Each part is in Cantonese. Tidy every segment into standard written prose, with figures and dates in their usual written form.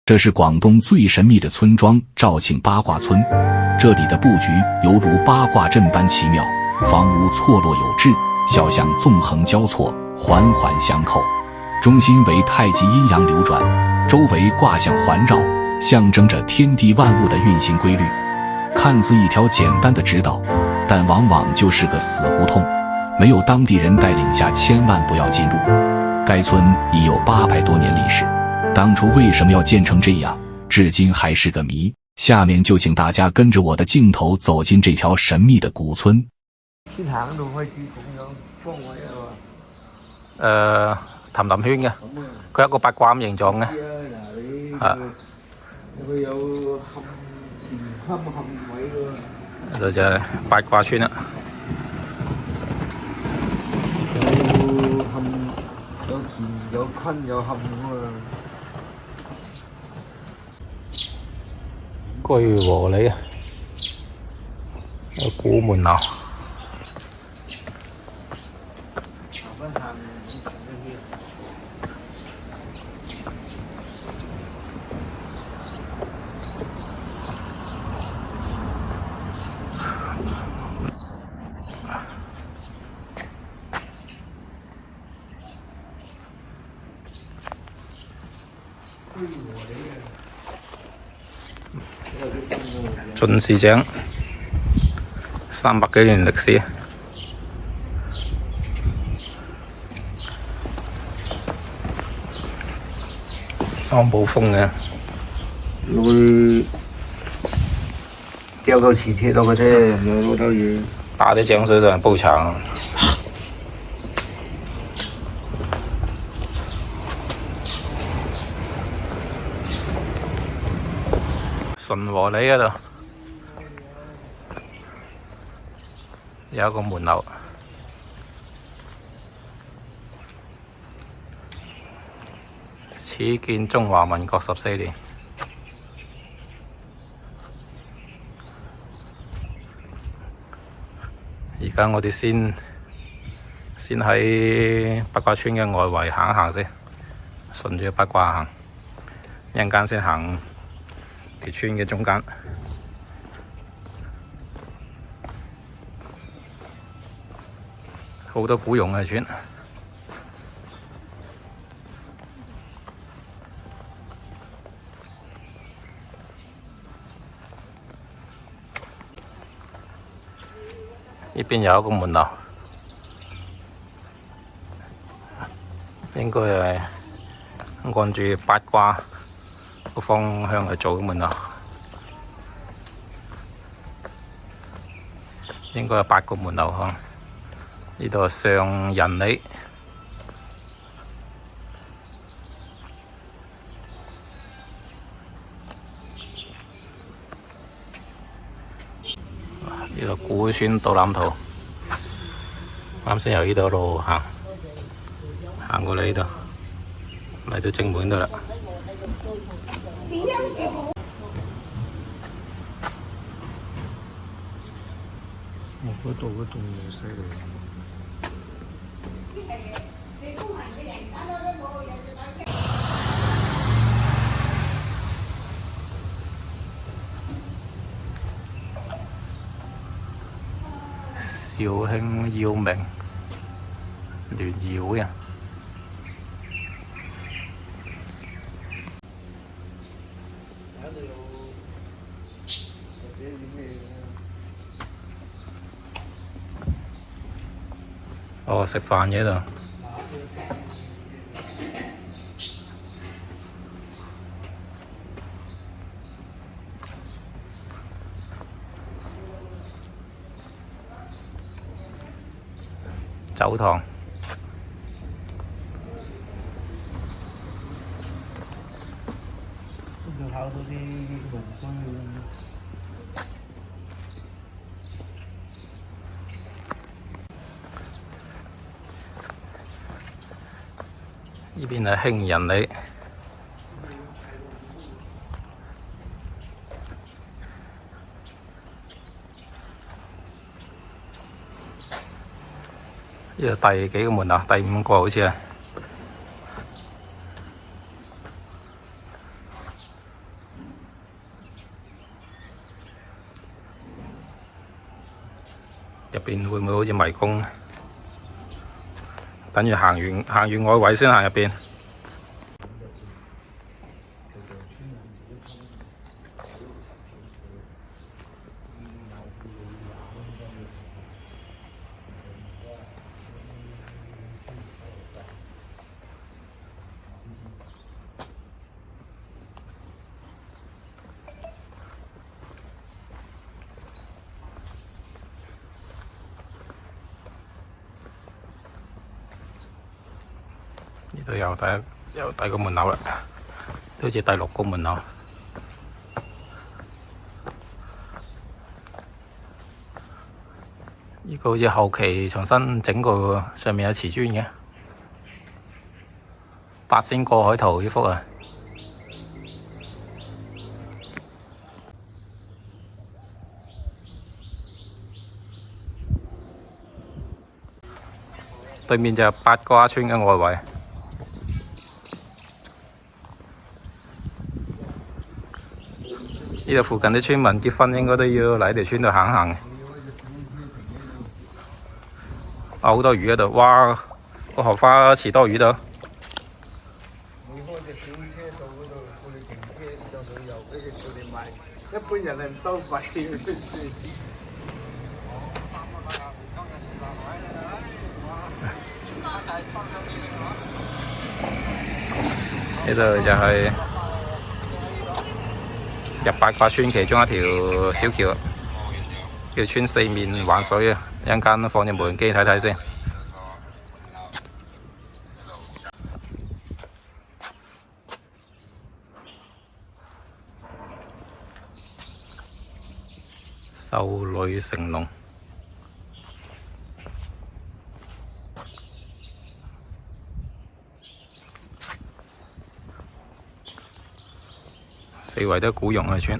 这是广东最神秘的村庄肇庆八卦村，这里的布局犹如八卦阵般奇妙，房屋错落有致，小巷纵横交错，环环相扣，中心为太极阴阳流转，周围卦象环绕，象征着天地万物的运行规律。看似一条简单的直道，但往往就是个死胡同，没有当地人带领下千万不要进入。该村已有800多年历史，当初为什么要建成这样，至今还是个谜。下面就請大家跟着我的鏡頭走進這條神秘的古村。先行嗰度開始咁樣方位啊嘛。氹氹圈嘅，佢一個八卦咁形狀嘅。佢有坎位喎。就係八卦村啦。有坎，有乾，有坤，有坎咁啊。居和里啊，有古門樓。進士井300幾年歷史，冇風嘅。會掉嚿磁鐵落去啫，唔攞兜嘢。打啲井水上嚟煲茶。順和里嗰度有一個門樓，始建中華民國14年。而家我哋先喺八卦村嘅外圍行一行先，順住八卦行，一陣間先行條村嘅中間。好多古榕嘅村，呢邊有一個門樓，應該係按住八卦個方向去做嘅門樓，應該有8個門樓呵。呢度係上人里，呢度古村導覽圖，啱先由呢度一路行過嚟呢度，嚟到正門度啦。嗰度嗰棟嘢犀利。肇慶耀明聯誼會啊！哦，食飯嘢度。酒堂。就考到啲龍舟呢邊係興仁里，呢度第幾個門啊？第5個好似係。入邊會唔會好似迷宮？等於行完外圍先行入邊。呢度有第一個門口啦，都好似第6個門口。呢個好似後期重新整過，上面有瓷磚嘅八仙過海圖呢幅啊。對面就係八卦村嘅外圍。呢度附近啲村民結婚應該都要嚟條村度行行嘅。啊，好多魚喺度，哇！個荷花池多魚度。每開隻小車到嗰度，叫你停車上旅遊，俾佢叫你買。一般人係唔收費嘅，真係。呢度就係入八卦村其中一條小橋，叫村四面環水啊！一陣間放隻無人機睇睇先。秀女成龍。四圍都古榕嘅村，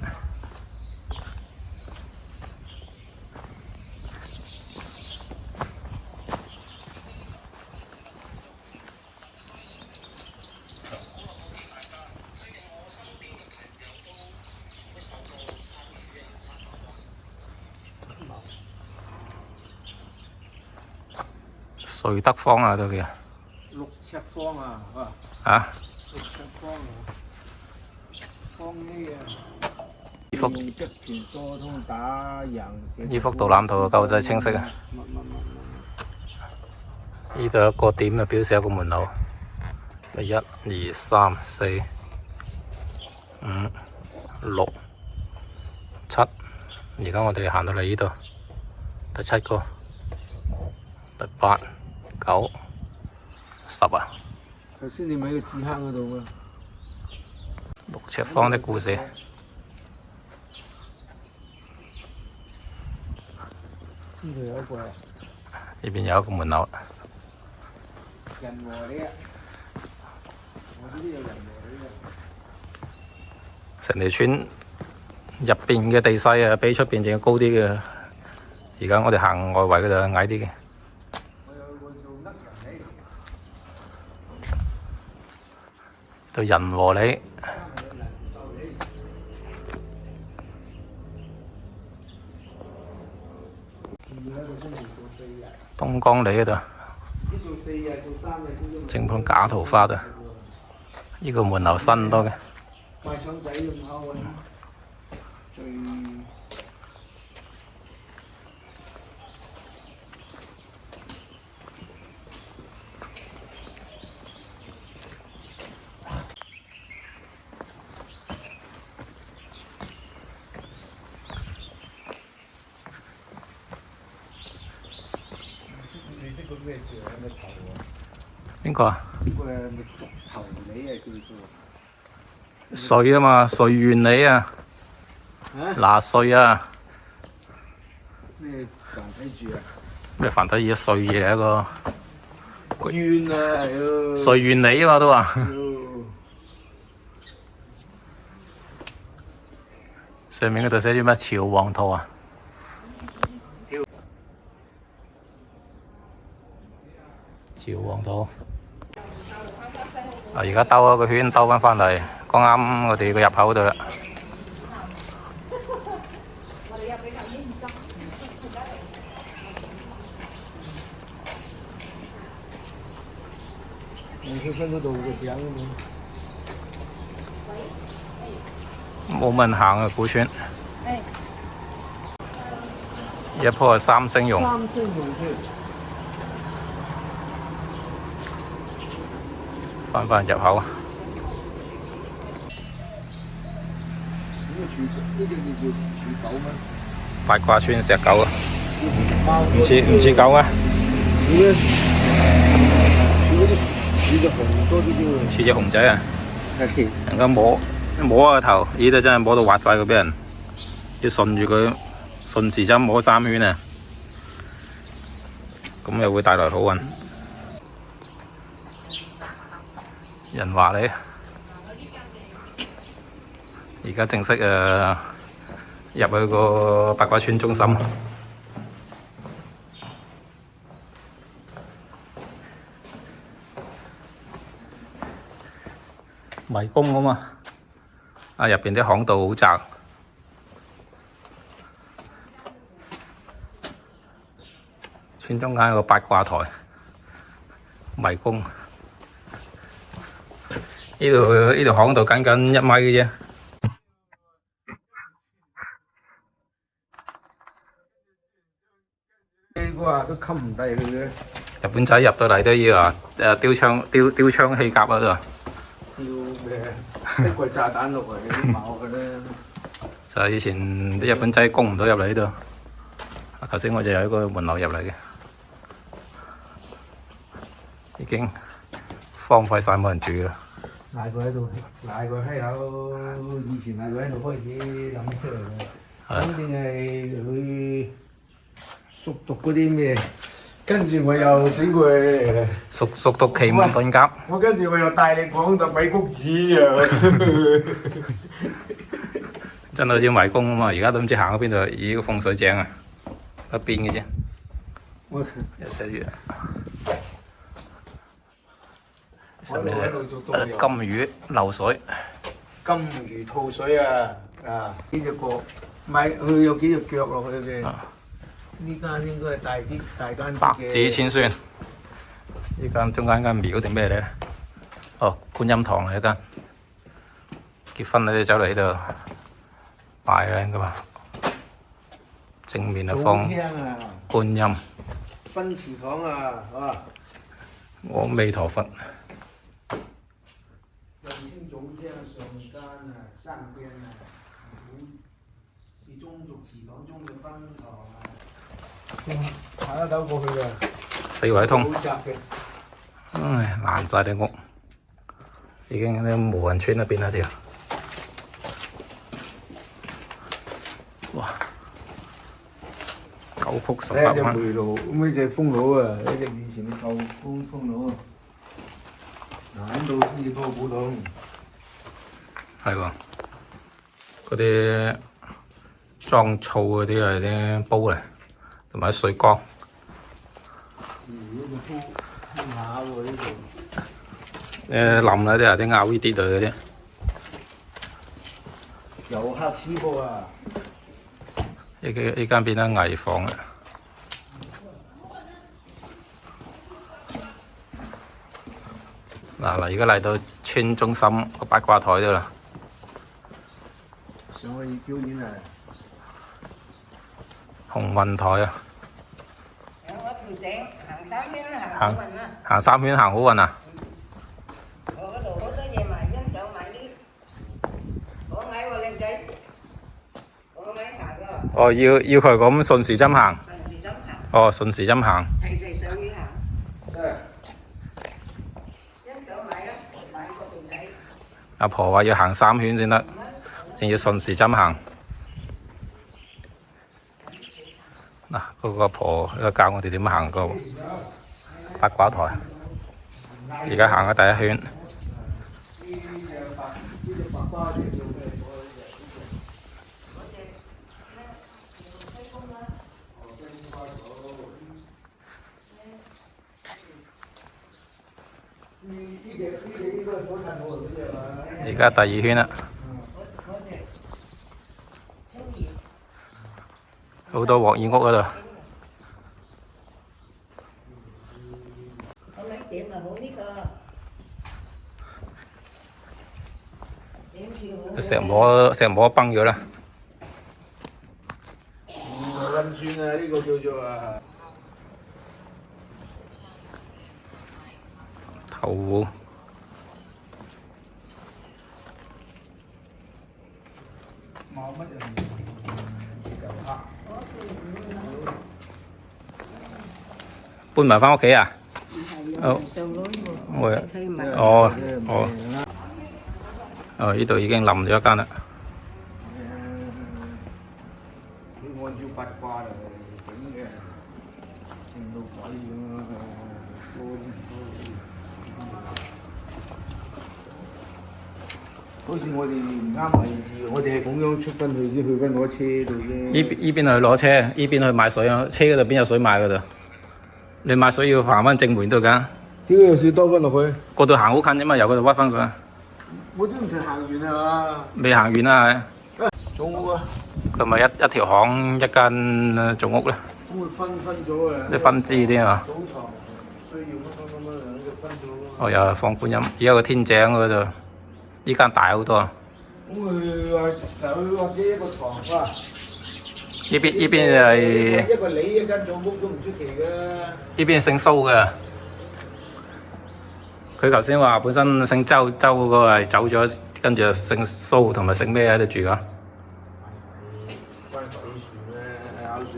瑞德坊啊都叫。6尺方啊，啊！6尺方啊！方呢啊！呢幅用側田疏通打贏。呢幅導覽圖夠真係清晰啊！呢度有一個點啊，表示一個門口。1、2、3、4、5、6、7。而家我哋行到嚟呢度，第7個，第8、9、10啊！頭先你咪喺個屎坑嗰度啊6尺方的故事。呢度有一個啊！呢邊有一個門口。人和你啊！我呢啲有人和你啊！成條村入邊嘅地勢啊，比出邊仲要高啲嘅。而家我哋行外圍嗰度矮啲嘅。到人和里，東江里嗰度，整盤假桃花度，呢個門口新多嘅。賣腸仔咁口啊！最邊個啊？呢個係咪竹頭梨啊？叫做穗啊嘛，穗園里啊，嗱穗啊。咩繁體字啊？咩繁體字？穗嘢嚟一個。園啊，係咯。穗園里啊嘛都話。上面嗰度寫啲咩？朝皇圖啊？朝皇圖。而家兜咗個圈，兜返嚟，剛啱我哋個入口度啦。你去分到度個獎咁冇乜人行啊，古村。一樖係3星榕， 3星榕樹，翻入口。呢隻叫樹狗咩？八卦村石狗啊，貓唔似狗咩？樹咧，樹隻熊多啲啲似隻熊仔啊！喎。係。人家摸下頭，呢度真係摸到滑晒佢俾人，要順住佢順時針摸3圈啊！咁又會帶來好運。人話你，而家正式入去個八卦村中心。迷宮啊嘛，入邊啲巷道好窄，村中間有個八卦台，迷宮。呢度巷道僅僅1米嘅啫。呢個啊都冚唔低佢嘅。日本仔入到嚟都要丟槍氣甲啊都。吊咩？一個炸彈落嚟啲矛嘅咧。就係以前啲日本仔攻唔到入嚟呢度。頭先我就有一個門樓入嚟嘅，已經荒廢晒冇人住啦。嗌佢喺度，嗌佢閪口，以前嗌佢喺度開始諗出嚟嘅。肯定係佢熟讀嗰啲咩，跟住我又整佢熟讀奇門遁甲。我跟住我又帶你講到鬼谷子啊！真係好似迷宮啊嘛！而家都唔知行到邊度，依個風水井啊，一邊嘅啫。有寫住上面係金魚流水。金魚吐水啊！呢隻角，買佢有幾隻腳落去嘅。呢間應該係大間啲嘅。百子千孫。呢間中間間廟定咩咧？哦，觀音堂嚟一間。結婚你哋走嚟呢度拜啦，應該話。正面係放觀音。分祠堂啊，阿彌陀佛。永清總廳上間啊，上邊啊，是中族祠堂中嘅分堂啊。爬得到過去㗎。4圍通。好窄嘅。唉，爛晒啲屋，已經啲無人村啦變咗條。哇！9曲18彎。呢隻梅路，咁呢隻風爐啊，呢隻以前嘅舊風爐啊，喺度先至多古董。係喎，嗰啲裝醋嗰啲係啲煲嚟，同埋水缸。下喎呢度。冧嗰啲係啲亞 V 啲類嗰啲。遊客師傅啊！呢間變咗藝房啦。嗱，而家嚟到村中心個八卦台度啦。上去表演啊！鴻運台啊！有我條頂行3圈啦，行好運啦！行3圈行好運啊！我嗰度好多嘢賣，欣賞買啲講矮喎靚仔，講矮行㗎。哦，要佢咁順時針行。順時針行。哦，順時針行。齊上去行。欣賞買啊，買個條仔。阿婆話要行3圈先得，仲要順時針行。嗱，嗰個阿婆教我哋點行個八卦台。而家行咗第1圈。而家第2圈啦。好多鑊耳屋嗰度。我咪點啊？冇呢個。石磨崩咗啦。温泉啊，呢個叫做啊頭壺。冇乜人遊客。搬埋翻屋企啊？哦，上樓喎，會睇埋。哦，呢度已經冧咗一間啦。佢按照八卦嚟整嘅，整到鬼咁啊！好似我哋唔啱位置，我哋係咁樣出翻去先，去翻攞車度啫。依邊去攞車，依邊去買水啊！車嗰度邊有水買嗰度？你買水要行翻正門度㗎。點解有水多翻落去？嗰度行好近啫嘛，由嗰度屈翻佢。我都唔使行完啊！未行完啊，係。總屋啊！佢咪一條巷一間總屋咧？咁會分咗啊！啲分支啲啊。早堂需要乜就分咗咯。哦，又係放觀音，而家個天井嗰度，依間大好多。咁佢話嗱，佢或者一個床啊。呢邊係一個你一間總屋都唔出奇㗎。呢邊姓蘇嘅。佢頭先話本身姓周嗰個係走咗，跟住姓蘇同埋姓咩喺度住㗎？關鬼事咩？咬樹。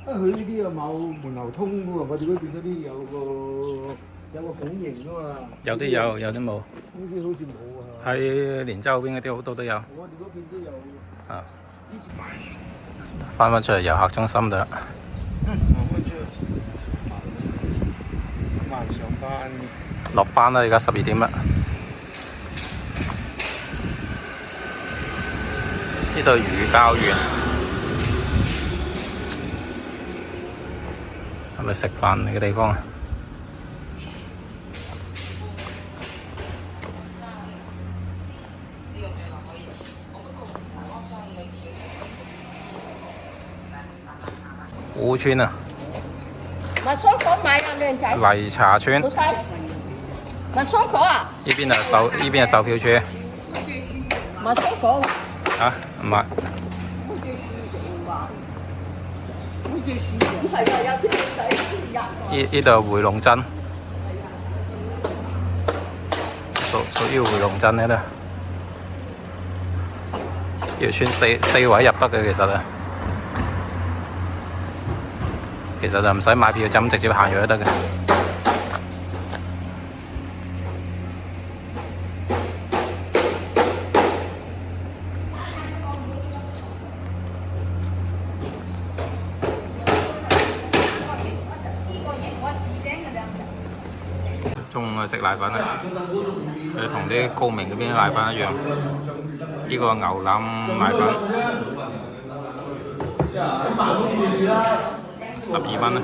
佢呢啲啊冇門樓通㗎喎，我哋嗰邊嗰啲有個拱形㗎嘛。有啲有，有啲冇。呢啲好似冇啊。喺連州嗰邊嗰啲好多都有。我哋嗰邊都有。啊。以前買。翻出嚟遊客中心度啦。上班。落班啦，而家12點啦。呢度魚膠園，係咪食飯嘅地方啊？湖村啊！買雙果買啊，靚仔。麗茶村。老細，買雙果啊？呢邊係售票處。買雙果。啊，唔係。唔係啊，有啲女仔入。呢度係回龍鎮，屬於回龍鎮嘅咧。條村四位入得嘅其實啊。其實就唔使買票，就咁直接行入都得嘅。中午去食奶粉啊！佢同啲高明嗰邊啲奶粉一樣。呢個牛腩奶粉12蚊啊！